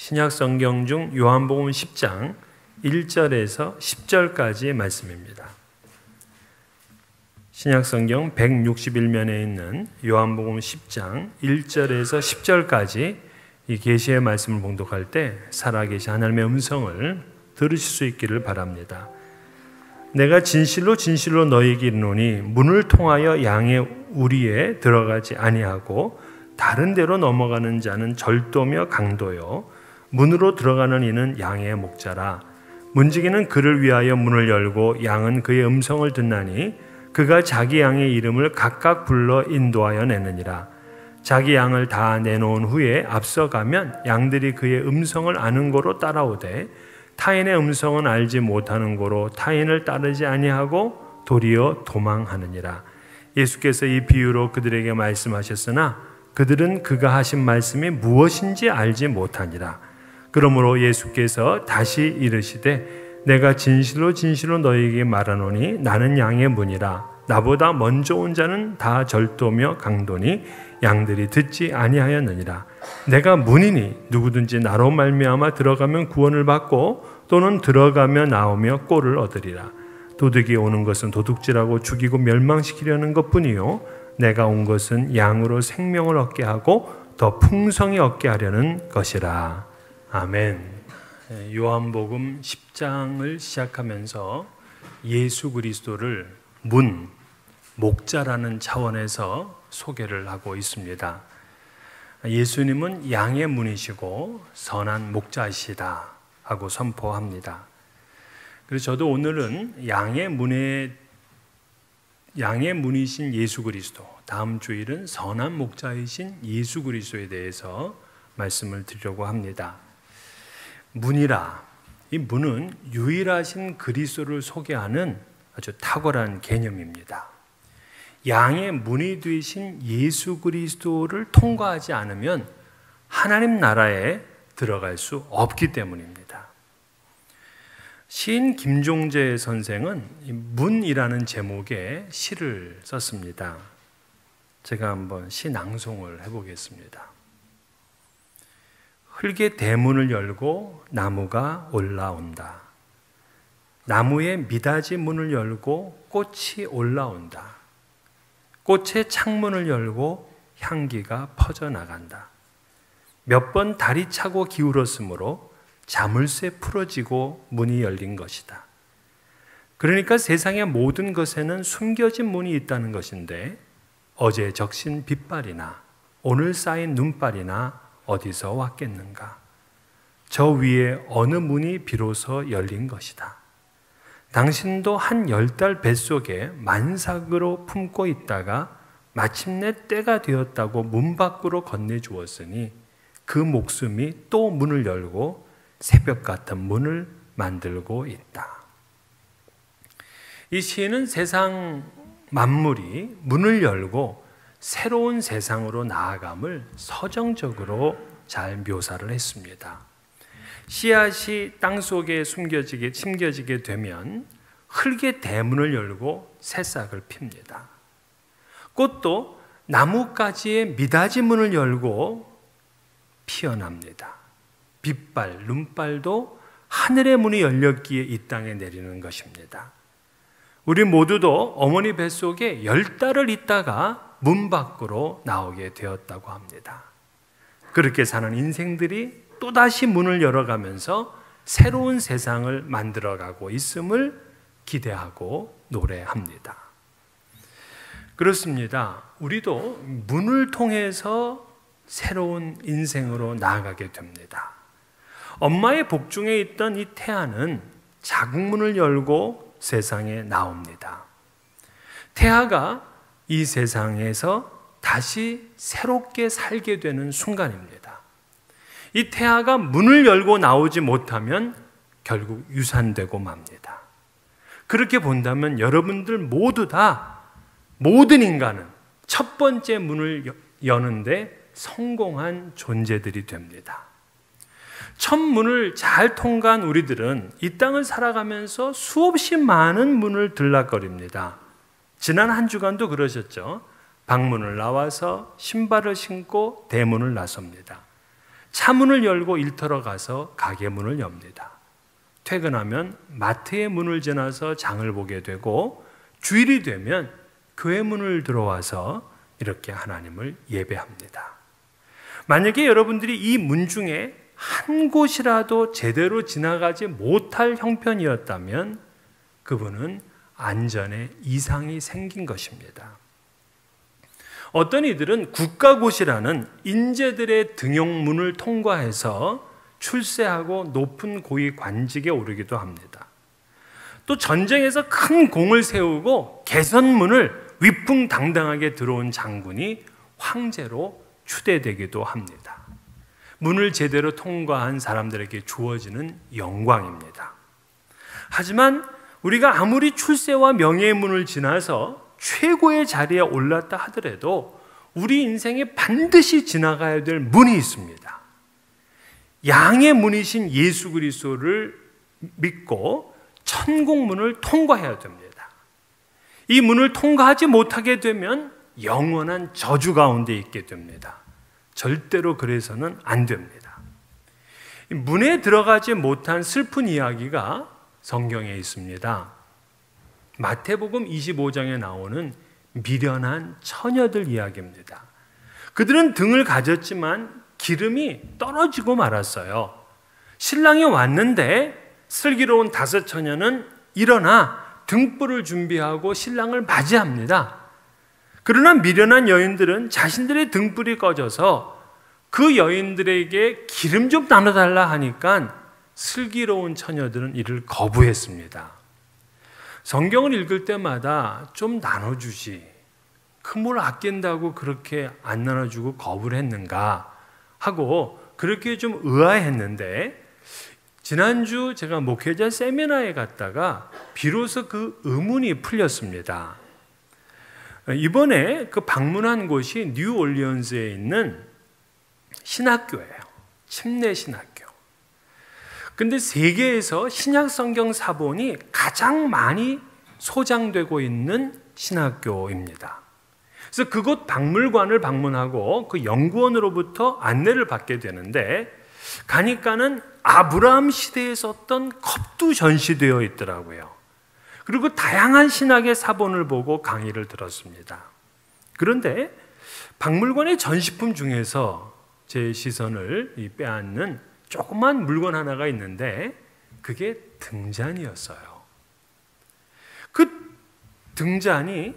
신약 성경 중 요한복음 10장 1절에서 10절까지의 말씀입니다. 신약 성경 161면에 있는 요한복음 10장 1절에서 10절까지 이 계시의 말씀을 봉독할 때 살아계신 하나님의 음성을 들으실 수 있기를 바랍니다. 내가 진실로 진실로 너희에게 이르노니 문을 통하여 양의 우리에 들어가지 아니하고 다른 데로 넘어가는 자는 절도며 강도요 문으로 들어가는 이는 양의 목자라. 문지기는 그를 위하여 문을 열고 양은 그의 음성을 듣나니 그가 자기 양의 이름을 각각 불러 인도하여 내느니라. 자기 양을 다 내놓은 후에 앞서가면 양들이 그의 음성을 아는 고로 따라오되 타인의 음성은 알지 못하는 고로 타인을 따르지 아니하고 도리어 도망하느니라. 예수께서 이 비유로 그들에게 말씀하셨으나 그들은 그가 하신 말씀이 무엇인지 알지 못하니라. 그러므로 예수께서 다시 이르시되 내가 진실로 진실로 너희에게 말하노니 나는 양의 문이라. 나보다 먼저 온 자는 다 절도며 강도니 양들이 듣지 아니하였느니라. 내가 문이니 누구든지 나로 말미암아 들어가면 구원을 받고 또는 들어가며 나오며 꼴을 얻으리라. 도둑이 오는 것은 도둑질하고 죽이고 멸망시키려는 것뿐이요 내가 온 것은 양으로 생명을 얻게 하고 더 풍성히 얻게 하려는 것이라. 아멘. 요한복음 10장을 시작하면서 예수 그리스도를 문, 목자라는 차원에서 소개를 하고 있습니다. 예수님은 양의 문이시고 선한 목자이시다 하고 선포합니다. 그래서 저도 오늘은 양의 문이신 예수 그리스도, 다음 주일은 선한 목자이신 예수 그리스도에 대해서 말씀을 드리려고 합니다. 문이라, 이 문은 유일하신 그리스도를 소개하는 아주 탁월한 개념입니다. 양의 문이 되신 예수 그리스도를 통과하지 않으면 하나님 나라에 들어갈 수 없기 때문입니다. 시인 김종재 선생은 문이라는 제목의 시를 썼습니다. 제가 한번 시 낭송을 해보겠습니다. 흙의 대문을 열고 나무가 올라온다. 나무에 미닫이 문을 열고 꽃이 올라온다. 꽃의 창문을 열고 향기가 퍼져나간다. 몇 번 다리 차고 기울었으므로 자물쇠 풀어지고 문이 열린 것이다. 그러니까 세상의 모든 것에는 숨겨진 문이 있다는 것인데 어제 적신 빛발이나 오늘 쌓인 눈발이나 어디서 왔겠는가? 저 위에 어느 문이 비로소 열린 것이다. 당신도 한 10달 뱃속에 만삭으로 품고 있다가 마침내 때가 되었다고 문 밖으로 건네주었으니 그 목숨이 또 문을 열고 새벽 같은 문을 만들고 있다. 이 시인은 세상 만물이 문을 열고 새로운 세상으로 나아감을 서정적으로 잘 묘사를 했습니다. 씨앗이 땅속에 심겨지게 되면 흙의 대문을 열고 새싹을 핍니다. 꽃도 나뭇가지의 미닫이 문을 열고 피어납니다. 빛발, 눈발도 하늘의 문이 열렸기에 이 땅에 내리는 것입니다. 우리 모두도 어머니 뱃속에 10달을 있다가 문 밖으로 나오게 되었다고 합니다. 그렇게 사는 인생들이 또다시 문을 열어가면서 새로운 세상을 만들어가고 있음을 기대하고 노래합니다. 그렇습니다. 우리도 문을 통해서 새로운 인생으로 나아가게 됩니다. 엄마의 복중에 있던 이 태아는 자궁문을 열고 세상에 나옵니다. 태아가 이 세상에서 다시 새롭게 살게 되는 순간입니다. 이 태아가 문을 열고 나오지 못하면 결국 유산되고 맙니다. 그렇게 본다면 여러분들 모두 다 모든 인간은 첫 번째 문을 여는데 성공한 존재들이 됩니다. 첫 문을 잘 통과한 우리들은 이 땅을 살아가면서 수없이 많은 문을 들락거립니다. 지난 한 주간도 그러셨죠. 방문을 나와서 신발을 신고 대문을 나섭니다. 차문을 열고 일터로 가서 가게 문을 엽니다. 퇴근하면 마트의 문을 지나서 장을 보게 되고 주일이 되면 교회 문을 들어와서 이렇게 하나님을 예배합니다. 만약에 여러분들이 이 문 중에 한 곳이라도 제대로 지나가지 못할 형편이었다면 그분은 안전에 이상이 생긴 것입니다. 어떤 이들은 국가고시라는 인재들의 등용문을 통과해서 출세하고 높은 고위 관직에 오르기도 합니다. 또 전쟁에서 큰 공을 세우고 개선문을 위풍당당하게 들어온 장군이 황제로 추대되기도 합니다. 문을 제대로 통과한 사람들에게 주어지는 영광입니다. 하지만 우리가 아무리 출세와 명예의 문을 지나서 최고의 자리에 올랐다 하더라도 우리 인생에 반드시 지나가야 될 문이 있습니다. 양의 문이신 예수 그리스도를 믿고 천국문을 통과해야 됩니다. 이 문을 통과하지 못하게 되면 영원한 저주 가운데 있게 됩니다. 절대로 그래서는 안 됩니다. 문에 들어가지 못한 슬픈 이야기가 성경에 있습니다. 마태복음 25장에 나오는 미련한 처녀들 이야기입니다. 그들은 등을 가졌지만 기름이 떨어지고 말았어요. 신랑이 왔는데 슬기로운 다섯 처녀는 일어나 등불을 준비하고 신랑을 맞이합니다. 그러나 미련한 여인들은 자신들의 등불이 꺼져서 그 여인들에게 기름 좀 나눠달라 하니까 슬기로운 처녀들은 이를 거부했습니다. 성경을 읽을 때마다 좀 나눠주지, 큰 물 아낀다고 그렇게 안 나눠주고 거부를 했는가 하고 그렇게 좀 의아했는데, 지난주 제가 목회자 세미나에 갔다가 비로소 그 의문이 풀렸습니다. 이번에 그 방문한 곳이 뉴올리언스에 있는 신학교예요. 침례 신학교. 근데 세계에서 신약 성경 사본이 가장 많이 소장되고 있는 신학교입니다. 그래서 그곳 박물관을 방문하고 그 연구원으로부터 안내를 받게 되는데, 가니까는 아브라함 시대에 썼던 컵도 전시되어 있더라고요. 그리고 다양한 신학의 사본을 보고 강의를 들었습니다. 그런데 박물관의 전시품 중에서 제 시선을 빼앗는 조그만 물건 하나가 있는데 그게 등잔이었어요. 그 등잔이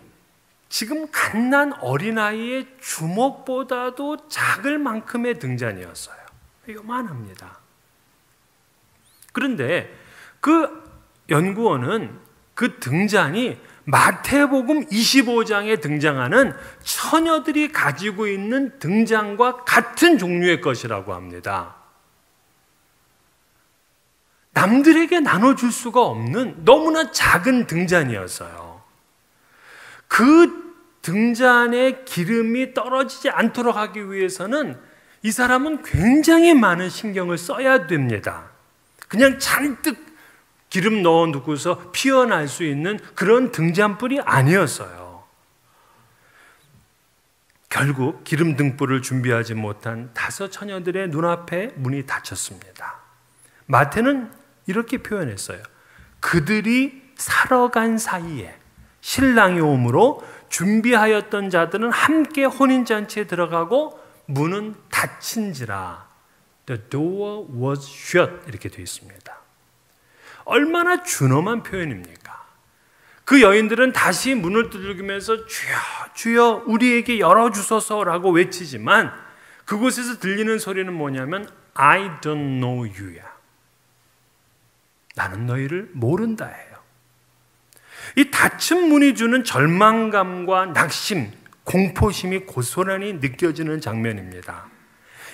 지금 갓난 어린아이의 주먹보다도 작을 만큼의 등잔이었어요. 요만합니다. 그런데 그 연구원은 그 등잔이 마태복음 25장에 등장하는 처녀들이 가지고 있는 등잔과 같은 종류의 것이라고 합니다. 남들에게 나눠줄 수가 없는 너무나 작은 등잔이었어요. 그 등잔에 기름이 떨어지지 않도록 하기 위해서는 이 사람은 굉장히 많은 신경을 써야 됩니다. 그냥 잔뜩 기름 넣어 놓고서 피어날 수 있는 그런 등잔불이 아니었어요. 결국 기름 등불을 준비하지 못한 다섯 처녀들의 눈앞에 문이 닫혔습니다. 마태는 이렇게 표현했어요. 그들이 살아간 사이에 신랑이 오므로 준비하였던 자들은 함께 혼인잔치에 들어가고 문은 닫힌지라. The door was shut. 이렇게 되어 있습니다. 얼마나 준엄한 표현입니까? 그 여인들은 다시 문을 두들기면서 주여 주여 우리에게 열어주소서라고 외치지만 그곳에서 들리는 소리는 뭐냐면 I don't know you야. 나는 너희를 모른다예요. 이 닫힌 문이 주는 절망감과 낙심, 공포심이 고스란히 느껴지는 장면입니다.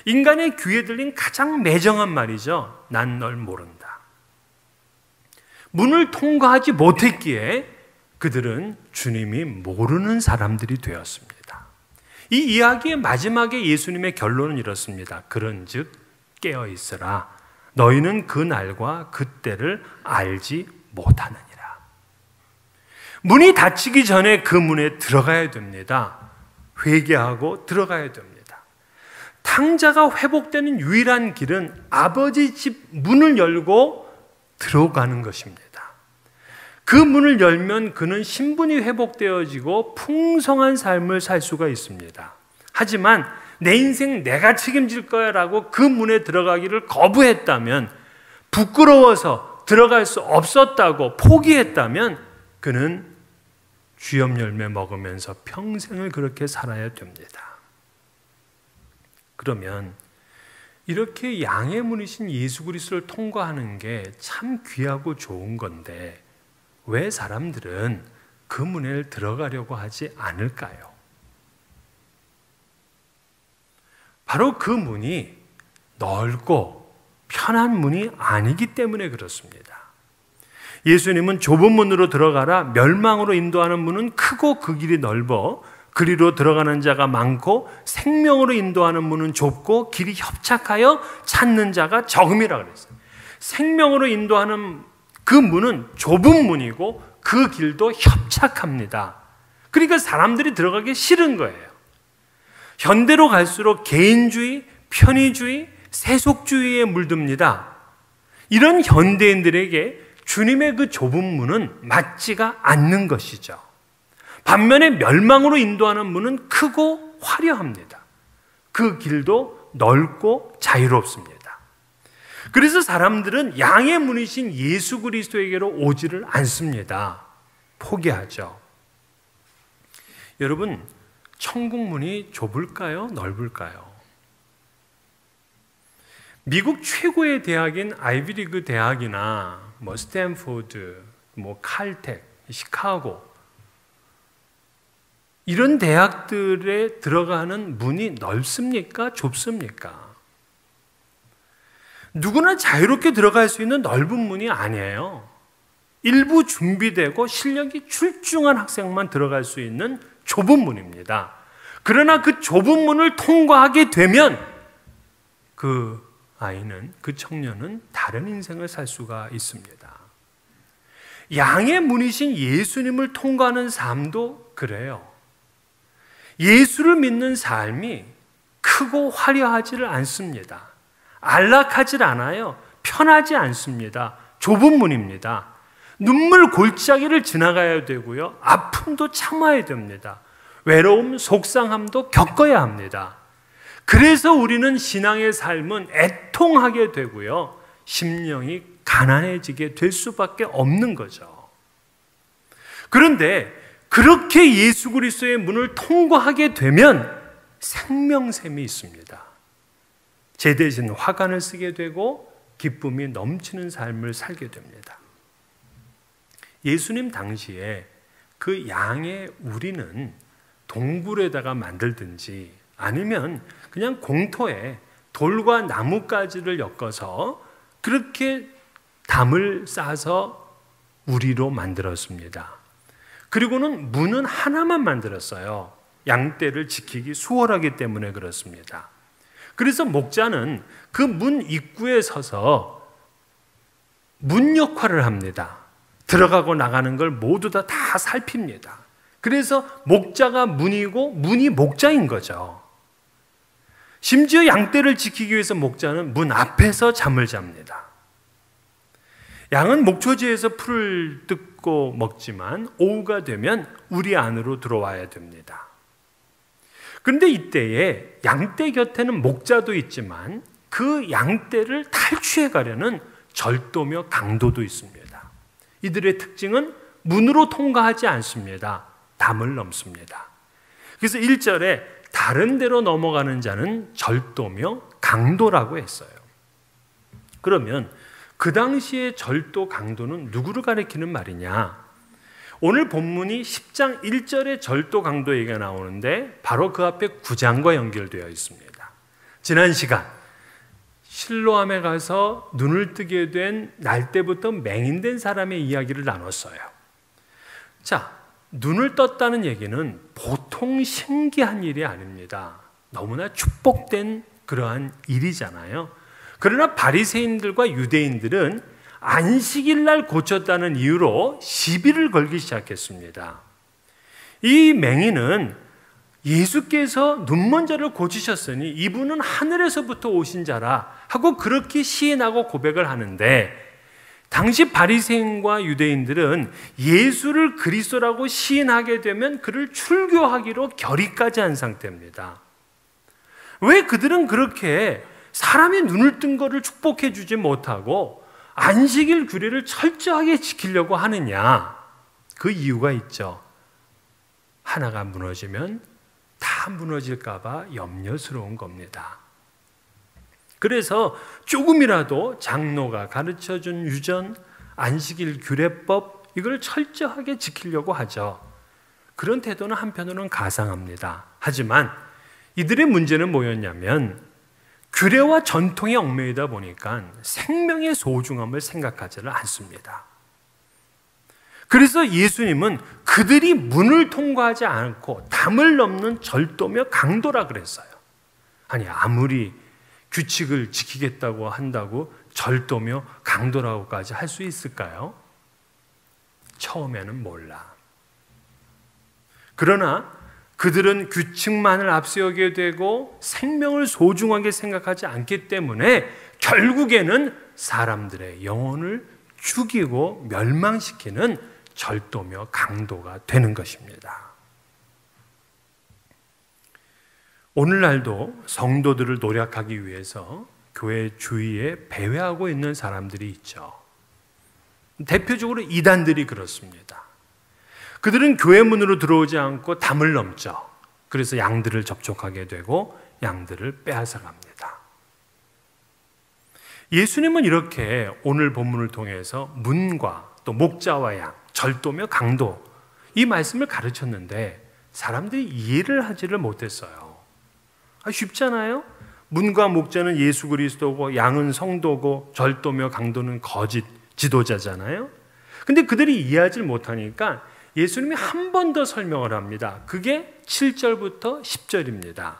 인간의 귀에 들린 가장 매정한 말이죠. 난 널 모른다. 문을 통과하지 못했기에 그들은 주님이 모르는 사람들이 되었습니다. 이 이야기의 마지막에 예수님의 결론은 이렇습니다. 그런즉 깨어 있으라. 너희는 그 날과 그 때를 알지 못하느니라. 문이 닫히기 전에 그 문에 들어가야 됩니다. 회개하고 들어가야 됩니다. 상자가 회복되는 유일한 길은 아버지 집 문을 열고 들어가는 것입니다. 그 문을 열면 그는 신분이 회복되어지고 풍성한 삶을 살 수가 있습니다. 하지만 내 인생 내가 책임질 거야 라고 그 문에 들어가기를 거부했다면, 부끄러워서 들어갈 수 없었다고 포기했다면 그는 쥐염 열매 먹으면서 평생을 그렇게 살아야 됩니다. 그러면 이렇게 양의 문이신 예수 그리스도를 통과하는 게 참 귀하고 좋은 건데 왜 사람들은 그 문에 들어가려고 하지 않을까요? 바로 그 문이 넓고 편한 문이 아니기 때문에 그렇습니다. 예수님은 좁은 문으로 들어가라, 멸망으로 인도하는 문은 크고 그 길이 넓어 그리로 들어가는 자가 많고 생명으로 인도하는 문은 좁고 길이 협착하여 찾는 자가 적음이라 그랬어요. 생명으로 인도하는 그 문은 좁은 문이고 그 길도 협착합니다. 그러니까 사람들이 들어가기 싫은 거예요. 현대로 갈수록 개인주의, 편의주의, 세속주의에 물듭니다. 이런 현대인들에게 주님의 그 좁은 문은 맞지가 않는 것이죠. 반면에 멸망으로 인도하는 문은 크고 화려합니다. 그 길도 넓고 자유롭습니다. 그래서 사람들은 양의 문이신 예수 그리스도에게로 오지를 않습니다. 포기하죠. 여러분, 천국 문이 좁을까요? 넓을까요? 미국 최고의 대학인 아이비리그 대학이나 스탠포드, 칼텍, 시카고 이런 대학들에 들어가는 문이 넓습니까? 좁습니까? 누구나 자유롭게 들어갈 수 있는 넓은 문이 아니에요. 일부 준비되고 실력이 출중한 학생만 들어갈 수 있는 좁은 문입니다. 그러나 그 좁은 문을 통과하게 되면 그 아이는, 그 청년은 다른 인생을 살 수가 있습니다. 양의 문이신 예수님을 통과하는 삶도 그래요. 예수를 믿는 삶이 크고 화려하지를 않습니다. 안락하지 않아요. 편하지 않습니다. 좁은 문입니다. 눈물 골짜기를 지나가야 되고요. 아픔도 참아야 됩니다. 외로움, 속상함도 겪어야 합니다. 그래서 우리는 신앙의 삶은 애통하게 되고요. 심령이 가난해지게 될 수밖에 없는 거죠. 그런데 그렇게 예수 그리스도의 문을 통과하게 되면 생명샘이 있습니다. 제 대신 화관을 쓰게 되고 기쁨이 넘치는 삶을 살게 됩니다. 예수님 당시에 그 양의 우리는 동굴에다가 만들든지 아니면 그냥 공터에 돌과 나뭇가지를 엮어서 그렇게 담을 싸서 우리로 만들었습니다. 그리고는 문은 하나만 만들었어요. 양떼를 지키기 수월하기 때문에 그렇습니다. 그래서 목자는 그 문 입구에 서서 문 역할을 합니다. 들어가고 나가는 걸 모두 다 살핍니다. 그래서 목자가 문이고 문이 목자인 거죠. 심지어 양떼를 지키기 위해서 목자는 문 앞에서 잠을 잡니다. 양은 목초지에서 풀을 뜯고 먹지만 오후가 되면 우리 안으로 들어와야 됩니다. 그런데 이때에 양떼 곁에는 목자도 있지만 그 양떼를 탈취해 가려는 절도며 강도도 있습니다. 이들의 특징은 문으로 통과하지 않습니다. 담을 넘습니다. 그래서 1절에 다른 데로 넘어가는 자는 절도며 강도라고 했어요. 그러면 그 당시의 절도 강도는 누구를 가리키는 말이냐? 오늘 본문이 10장 1절에 절도 강도 얘기가 나오는데 바로 그 앞에 9장과 연결되어 있습니다. 지난 시간 실로암에 가서 눈을 뜨게 된 날 때부터 맹인된 사람의 이야기를 나눴어요. 자, 눈을 떴다는 얘기는 보통 신기한 일이 아닙니다. 너무나 축복된 그러한 일이잖아요. 그러나 바리새인들과 유대인들은 안식일 날 고쳤다는 이유로 시비를 걸기 시작했습니다. 이 맹인은 예수께서 눈먼 자를 고치셨으니 이분은 하늘에서부터 오신 자라 하고 그렇게 시인하고 고백을 하는데, 당시 바리새인과 유대인들은 예수를 그리스도라고 시인하게 되면 그를 출교하기로 결의까지 한 상태입니다. 왜 그들은 그렇게 사람이 눈을 뜬 것을 축복해 주지 못하고 안식일 규례를 철저하게 지키려고 하느냐? 그 이유가 있죠. 하나가 무너지면 다 무너질까 봐 염려스러운 겁니다. 그래서 조금이라도 장로가 가르쳐준 유전, 안식일 규례법, 이걸 철저하게 지키려고 하죠. 그런 태도는 한편으로는 가상합니다. 하지만 이들의 문제는 뭐였냐면 규례와 전통에 얽매이다 보니까 생명의 소중함을 생각하지를 않습니다. 그래서 예수님은 그들이 문을 통과하지 않고 담을 넘는 절도며 강도라 그랬어요. 아니, 아무리 규칙을 지키겠다고 한다고 절도며 강도라고까지 할 수 있을까요? 처음에는 몰라. 그러나 그들은 규칙만을 앞세우게 되고 생명을 소중하게 생각하지 않기 때문에 결국에는 사람들의 영혼을 죽이고 멸망시키는 절도며 강도가 되는 것입니다. 오늘날도 성도들을 노력하기 위해서 교회 주위에 배회하고 있는 사람들이 있죠. 대표적으로 이단들이 그렇습니다. 그들은 교회 문으로 들어오지 않고 담을 넘죠. 그래서 양들을 접촉하게 되고 양들을 빼앗아 갑니다. 예수님은 이렇게 오늘 본문을 통해서 문과 또 목자와 양, 절도며 강도, 이 말씀을 가르쳤는데 사람들이 이해를 하지를 못했어요. 쉽잖아요. 문과 목자는 예수 그리스도고 양은 성도고 절도며 강도는 거짓 지도자잖아요. 근데 그들이 이해하지 못하니까 예수님이 한 번 더 설명을 합니다. 그게 7절부터 10절입니다.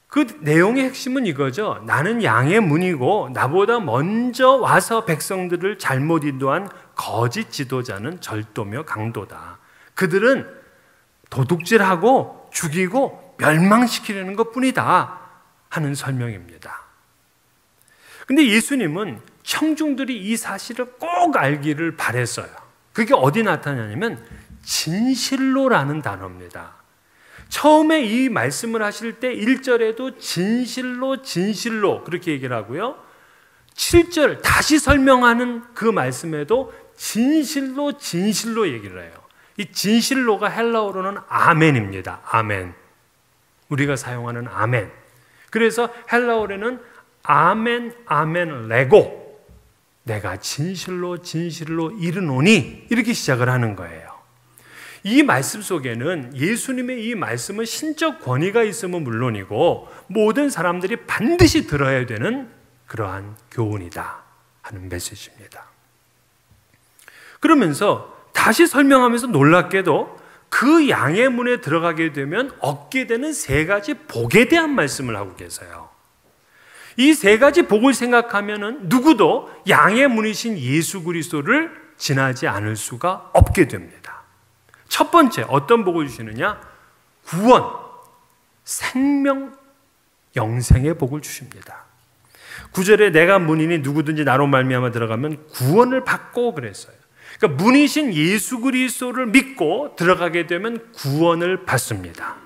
그 내용의 핵심은 이거죠. 나는 양의 문이고 나보다 먼저 와서 백성들을 잘못 인도한 거짓 지도자는 절도며 강도다. 그들은 도둑질하고 죽이고 멸망시키려는 것뿐이다 하는 설명입니다. 근데 예수님은 청중들이 이 사실을 꼭 알기를 바랬어요. 그게 어디 나타나냐면 진실로라는 단어입니다. 처음에 이 말씀을 하실 때 1절에도 진실로 진실로 그렇게 얘기를 하고요. 7절 다시 설명하는 그 말씀에도 진실로 진실로 얘기를 해요. 이 진실로가 헬라어로는 아멘입니다. 아멘. 우리가 사용하는 아멘. 그래서 헬라어로는 아멘 아멘 레고, 내가 진실로 진실로 이르노니, 이렇게 시작을 하는 거예요. 이 말씀 속에는 예수님의 이 말씀은 신적 권위가 있으면 물론이고 모든 사람들이 반드시 들어야 되는 그러한 교훈이다 하는 메시지입니다. 그러면서 다시 설명하면서 놀랍게도 그 양의 문에 들어가게 되면 얻게 되는 세 가지 복에 대한 말씀을 하고 계세요. 이 세 가지 복을 생각하면은 누구도 양의 문이신 예수 그리스도를 지나지 않을 수가 없게 됩니다. 첫 번째, 어떤 복을 주시느냐? 구원, 생명, 영생의 복을 주십니다. 9절에 내가 문이니 누구든지 나로 말미암아 들어가면 구원을 받고 그랬어요. 그러니까 문이신 예수 그리스도를 믿고 들어가게 되면 구원을 받습니다.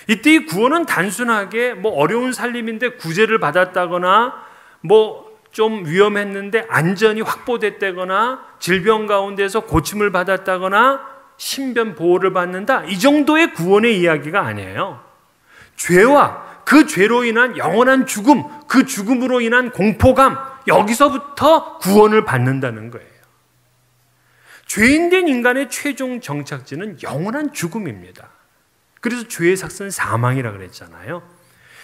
이때 이 구원은 단순하게 어려운 살림인데 구제를 받았다거나 좀 위험했는데 안전이 확보됐다거나 질병 가운데서 고침을 받았다거나 신변 보호를 받는다, 이 정도의 구원의 이야기가 아니에요. 죄와 그 죄로 인한 영원한 죽음, 그 죽음으로 인한 공포감, 여기서부터 구원을 받는다는 거예요. 죄인된 인간의 최종 정착지는 영원한 죽음입니다. 그래서 죄의 삭은 사망이라고 그랬잖아요.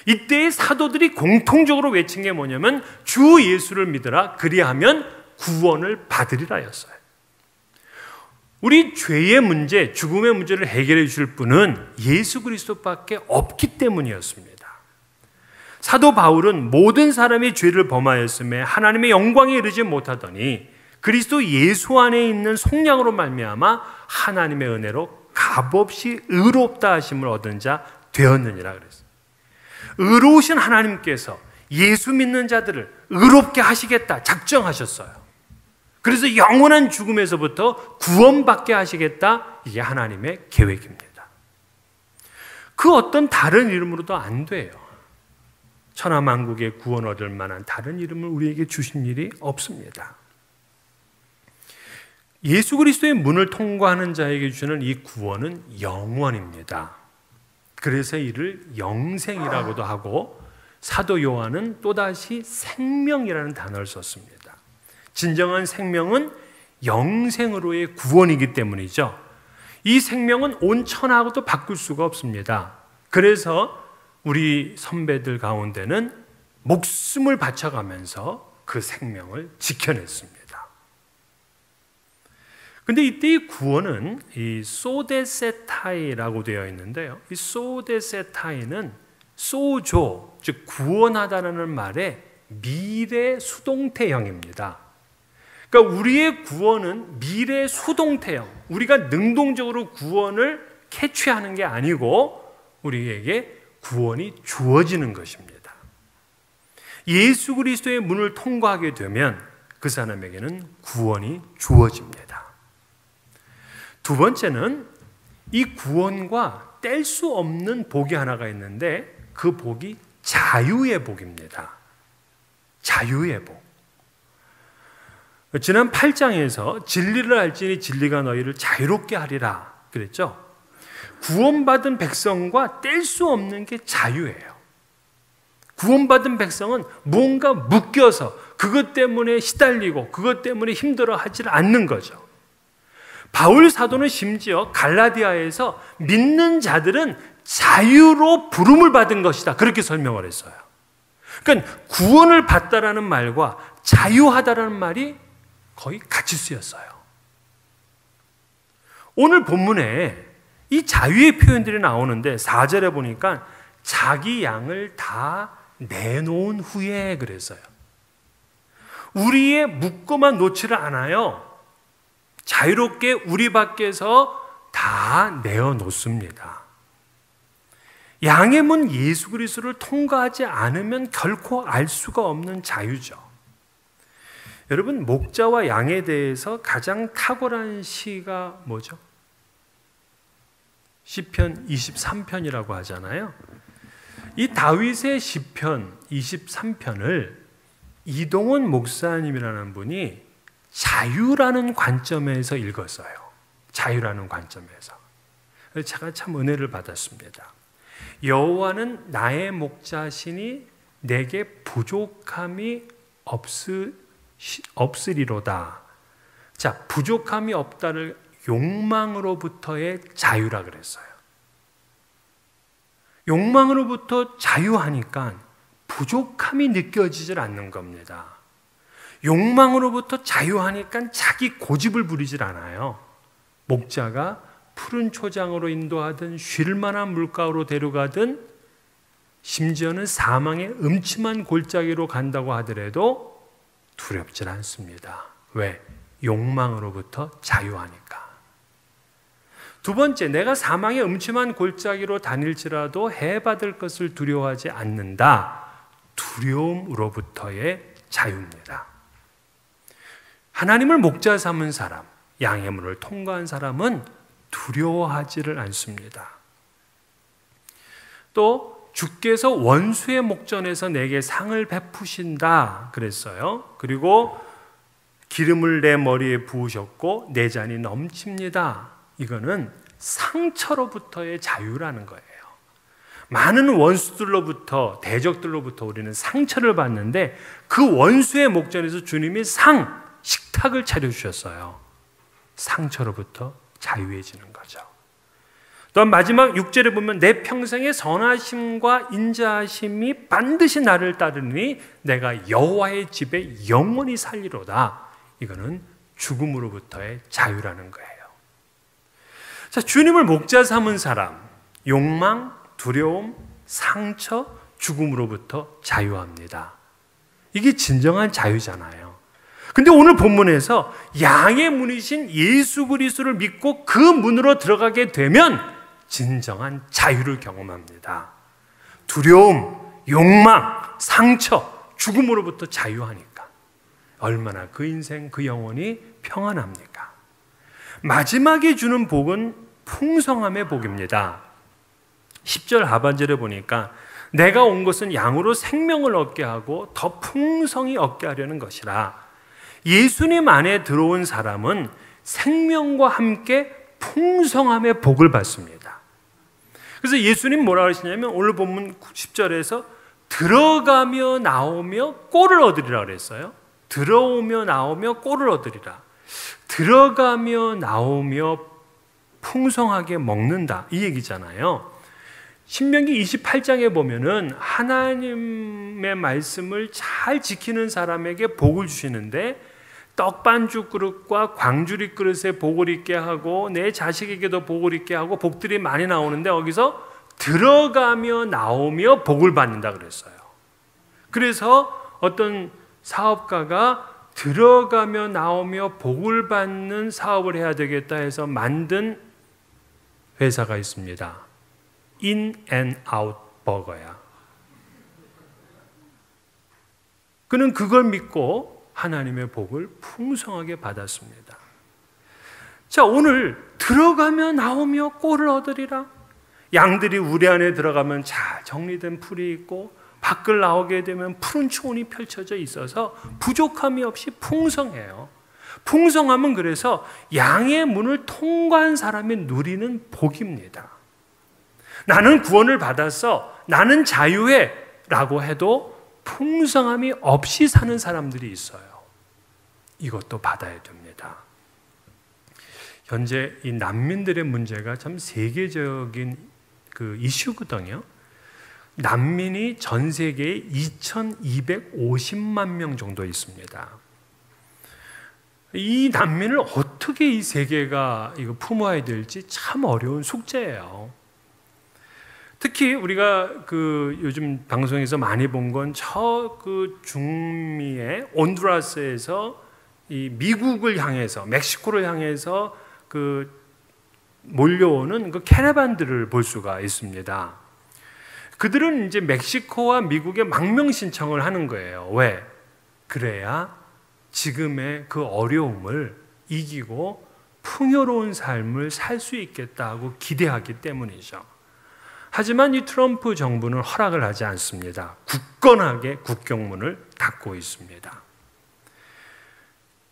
이때의 사도들이 공통적으로 외친 게 뭐냐면 주 예수를 믿으라, 그리하면 구원을 받으리라였어요. 우리 죄의 문제, 죽음의 문제를 해결해 주실 분은 예수 그리스도밖에 없기 때문이었습니다. 사도 바울은 모든 사람이 죄를 범하였음에 하나님의 영광에 이르지 못하더니 그리스도 예수 안에 있는 속량으로 말미암아 하나님의 은혜로 값없이 의롭다 하심을 얻은 자 되었느니라 그랬어요. 의로우신 하나님께서 예수 믿는 자들을 의롭게 하시겠다 작정하셨어요. 그래서 영원한 죽음에서부터 구원받게 하시겠다. 이게 하나님의 계획입니다. 그 어떤 다른 이름으로도 안 돼요. 천하만국의 구원 얻을 만한 다른 이름을 우리에게 주신 일이 없습니다. 예수 그리스도의 문을 통과하는 자에게 주시는 이 구원은 영원입니다. 그래서 이를 영생이라고도 하고 사도 요한은 또다시 생명이라는 단어를 썼습니다. 진정한 생명은 영생으로의 구원이기 때문이죠. 이 생명은 온 천하하고도 바꿀 수가 없습니다. 그래서 우리 선배들 가운데는 목숨을 바쳐가면서 그 생명을 지켜냈습니다. 근데 이때 이 구원은 이 소데세타이라고 되어 있는데요. 이 소데세타이는 소조, 즉 구원하다라는 말의 미래 수동태형입니다. 그러니까 우리의 구원은 미래 수동태형, 우리가 능동적으로 구원을 캐치하는 게 아니고 우리에게 구원이 주어지는 것입니다. 예수 그리스도의 문을 통과하게 되면 그 사람에게는 구원이 주어집니다. 두 번째는 이 구원과 뗄 수 없는 복이 하나가 있는데 그 복이 자유의 복입니다. 자유의 복. 지난 8장에서 진리를 알지니 진리가 너희를 자유롭게 하리라 그랬죠. 구원받은 백성과 뗄 수 없는 게 자유예요. 구원받은 백성은 뭔가 묶여서 그것 때문에 시달리고 그것 때문에 힘들어하지 않는 거죠. 바울 사도는 심지어 갈라디아에서 믿는 자들은 자유로 부름을 받은 것이다 그렇게 설명을 했어요. 그러니까 구원을 받다라는 말과 자유하다라는 말이 거의 같이 쓰였어요. 오늘 본문에 이 자유의 표현들이 나오는데 4절에 보니까 자기 양을 다 내놓은 후에 그랬어요. 우리의 묶어만 놓지를 않아요. 자유롭게 우리 밖에서 다 내어놓습니다. 양의 문 예수 그리스도를 통과하지 않으면 결코 알 수가 없는 자유죠. 여러분, 목자와 양에 대해서 가장 탁월한 시가 뭐죠? 시편 23편이라고 하잖아요. 이 다윗의 시편 23편을 이동원 목사님이라는 분이 자유라는 관점에서 읽었어요. 자유라는 관점에서. 제가 참 은혜를 받았습니다. 여호와는 나의 목자시니 내게 부족함이 없으리로다. 자, 부족함이 없다를 욕망으로부터의 자유라 그랬어요. 욕망으로부터 자유하니까 부족함이 느껴지질 않는 겁니다. 욕망으로부터 자유하니까 자기 고집을 부리질 않아요. 목자가 푸른 초장으로 인도하든 쉴 만한 물가로 데려가든 심지어는 사망의 음침한 골짜기로 간다고 하더라도 두렵질 않습니다. 왜? 욕망으로부터 자유하니까. 두 번째, 내가 사망의 음침한 골짜기로 다닐지라도 해받을 것을 두려워하지 않는다. 두려움으로부터의 자유입니다. 하나님을 목자 삼은 사람, 양의 문을 통과한 사람은 두려워하지를 않습니다. 또 주께서 원수의 목전에서 내게 상을 베푸신다 그랬어요. 그리고 기름을 내 머리에 부으셨고 내 잔이 넘칩니다. 이거는 상처로부터의 자유라는 거예요. 많은 원수들로부터, 대적들로부터 우리는 상처를 받는데 그 원수의 목전에서 주님이 식탁을 차려주셨어요. 상처로부터 자유해지는 거죠. 또한 마지막 6절에 보면 내 평생의 선하심과 인자하심이 반드시 나를 따르니 내가 여호와의 집에 영원히 살리로다. 이거는 죽음으로부터의 자유라는 거예요. 자, 주님을 목자 삼은 사람, 욕망, 두려움, 상처, 죽음으로부터 자유합니다. 이게 진정한 자유잖아요. 근데 오늘 본문에서 양의 문이신 예수 그리스도를 믿고 그 문으로 들어가게 되면 진정한 자유를 경험합니다. 두려움, 욕망, 상처, 죽음으로부터 자유하니까 얼마나 그 인생, 그 영혼이 평안합니까? 마지막에 주는 복은 풍성함의 복입니다. 10절 하반절에 보니까 내가 온 것은 양으로 생명을 얻게 하고 더 풍성히 얻게 하려는 것이라. 예수님 안에 들어온 사람은 생명과 함께 풍성함의 복을 받습니다. 그래서 예수님 뭐라고 하시냐면 오늘 본문 10절에서 들어가며 나오며 꼴을 얻으리라 그랬어요. 들어오며 나오며 꼴을 얻으리라. 들어가며 나오며 풍성하게 먹는다, 이 얘기잖아요. 신명기 28장에 보면은 하나님의 말씀을 잘 지키는 사람에게 복을 주시는데 떡반죽 그릇과 광주리 그릇에 복을 있게 하고 내 자식에게도 복을 있게 하고 복들이 많이 나오는데 거기서 들어가며 나오며 복을 받는다 그랬어요. 그래서 어떤 사업가가 들어가며 나오며 복을 받는 사업을 해야 되겠다 해서 만든 회사가 있습니다. 인 앤 아웃 버거야. 그는 그걸 믿고 하나님의 복을 풍성하게 받았습니다. 자, 오늘 들어가며 나오며 꼴을 얻으리라. 양들이 우리 안에 들어가면 잘 정리된 풀이 있고 밖을 나오게 되면 푸른 초원이 펼쳐져 있어서 부족함이 없이 풍성해요. 풍성함은 그래서 양의 문을 통과한 사람이 누리는 복입니다. 나는 구원을 받았어, 나는 자유해 라고 해도 풍성함이 없이 사는 사람들이 있어요. 이것도 받아야 됩니다. 현재 이 난민들의 문제가 참 세계적인 그 이슈거든요. 난민이 전 세계에 2,250만 명 정도 있습니다. 이 난민을 어떻게 이 세계가 이거 품어야 될지 참 어려운 숙제예요. 특히 우리가 그 요즘 방송에서 많이 본 건 저 그 중미의 온두라스에서 이 미국을 향해서 멕시코를 향해서 그 몰려오는 그 캐러반들을 볼 수가 있습니다. 그들은 이제 멕시코와 미국에 망명 신청을 하는 거예요. 왜? 그래야 지금의 그 어려움을 이기고 풍요로운 삶을 살 수 있겠다고 기대하기 때문이죠. 하지만 이 트럼프 정부는 허락을 하지 않습니다. 굳건하게 국경문을 닫고 있습니다.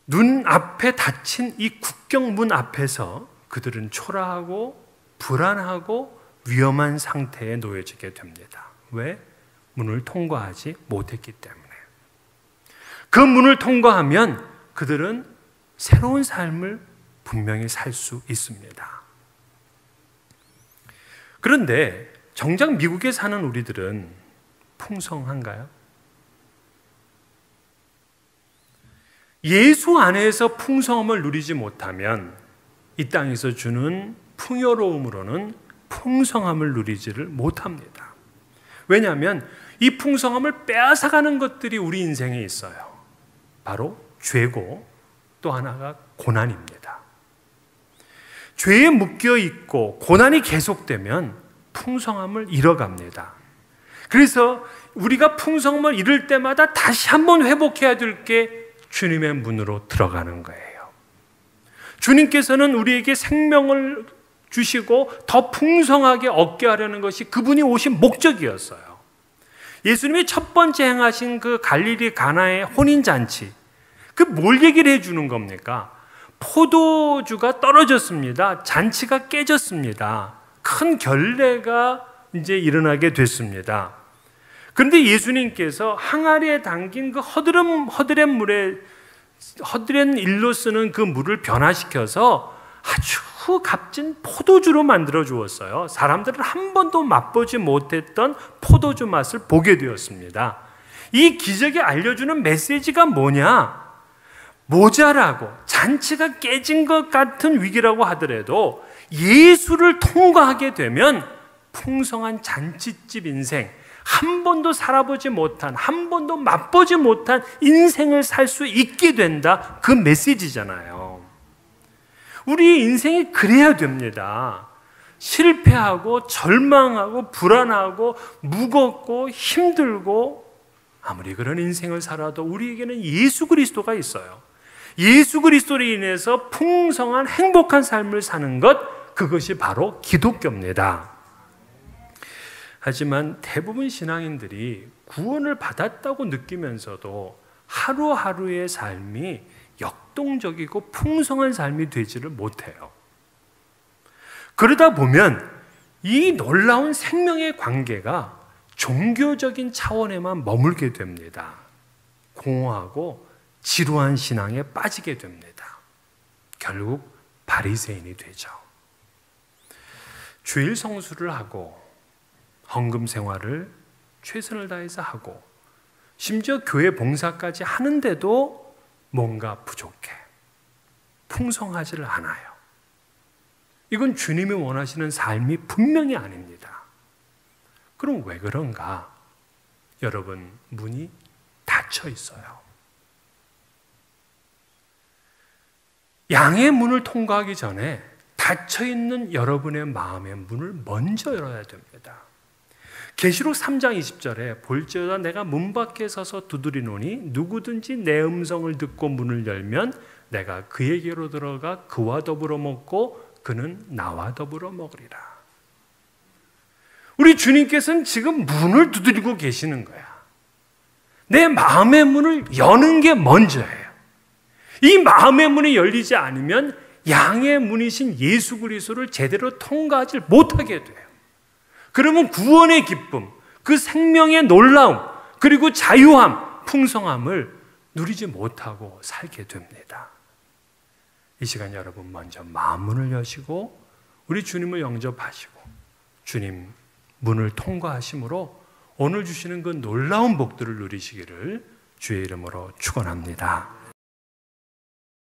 눈앞에 닫힌 이 국경문 앞에서 그들은 초라하고 불안하고 위험한 상태에 놓여지게 됩니다. 왜? 문을 통과하지 못했기 때문에. 그 문을 통과하면 그들은 새로운 삶을 분명히 살 수 있습니다. 그런데 정작 미국에 사는 우리들은 풍성한가요? 예수 안에서 풍성함을 누리지 못하면 이 땅에서 주는 풍요로움으로는 풍성함을 누리지를 못합니다. 왜냐하면 이 풍성함을 빼앗아가는 것들이 우리 인생에 있어요. 바로 죄고 또 하나가 고난입니다. 죄에 묶여 있고 고난이 계속되면 풍성함을 잃어갑니다. 그래서 우리가 풍성함을 잃을 때마다 다시 한번 회복해야 될 게 주님의 문으로 들어가는 거예요. 주님께서는 우리에게 생명을 주시고 더 풍성하게 얻게 하려는 것이 그분이 오신 목적이었어요. 예수님이 첫 번째 행하신 그 갈릴리 가나의 혼인잔치, 그 뭘 얘기를 해주는 겁니까? 포도주가 떨어졌습니다. 잔치가 깨졌습니다. 큰 결례가 이제 일어나게 됐습니다. 그런데 예수님께서 항아리에 담긴 그 허드렛 물에 허드렛 일로 쓰는 그 물을 변화시켜서 아주 값진 포도주로 만들어 주었어요. 사람들은 한 번도 맛보지 못했던 포도주 맛을 보게 되었습니다. 이 기적이 알려주는 메시지가 뭐냐? 모자라고 잔치가 깨진 것 같은 위기라고 하더라도 예수를 통과하게 되면 풍성한 잔치집 인생, 한 번도 살아보지 못한, 한 번도 맛보지 못한 인생을 살 수 있게 된다. 그 메시지잖아요. 우리 인생이 그래야 됩니다. 실패하고 절망하고 불안하고 무겁고 힘들고 아무리 그런 인생을 살아도 우리에게는 예수 그리스도가 있어요. 예수 그리스도로 인해서 풍성한 행복한 삶을 사는 것, 그것이 바로 기독교입니다. 하지만 대부분 신앙인들이 구원을 받았다고 느끼면서도 하루하루의 삶이 역동적이고 풍성한 삶이 되지를 못해요. 그러다 보면 이 놀라운 생명의 관계가 종교적인 차원에만 머물게 됩니다. 공허하고 지루한 신앙에 빠지게 됩니다. 결국 바리새인이 되죠. 주일 성수를 하고 헌금 생활을 최선을 다해서 하고 심지어 교회 봉사까지 하는데도 뭔가 부족해. 풍성하지를 않아요. 이건 주님이 원하시는 삶이 분명히 아닙니다. 그럼 왜 그런가? 여러분, 문이 닫혀 있어요. 양의 문을 통과하기 전에 닫혀 있는 여러분의 마음의 문을 먼저 열어야 됩니다. 계시록 3장 20절에 볼지어다 내가 문 밖에 서서 두드리노니 누구든지 내 음성을 듣고 문을 열면 내가 그에게로 들어가 그와 더불어 먹고 그는 나와 더불어 먹으리라. 우리 주님께서는 지금 문을 두드리고 계시는 거야. 내 마음의 문을 여는 게 먼저예요. 이 마음의 문이 열리지 않으면 양의 문이신 예수 그리스도를 제대로 통과하지 못하게 돼요. 그러면 구원의 기쁨, 그 생명의 놀라움, 그리고 자유함, 풍성함을 누리지 못하고 살게 됩니다. 이 시간 여러분 먼저 마음문을 여시고 우리 주님을 영접하시고 주님 문을 통과하심으로 오늘 주시는 그 놀라운 복들을 누리시기를 주의 이름으로 축원합니다.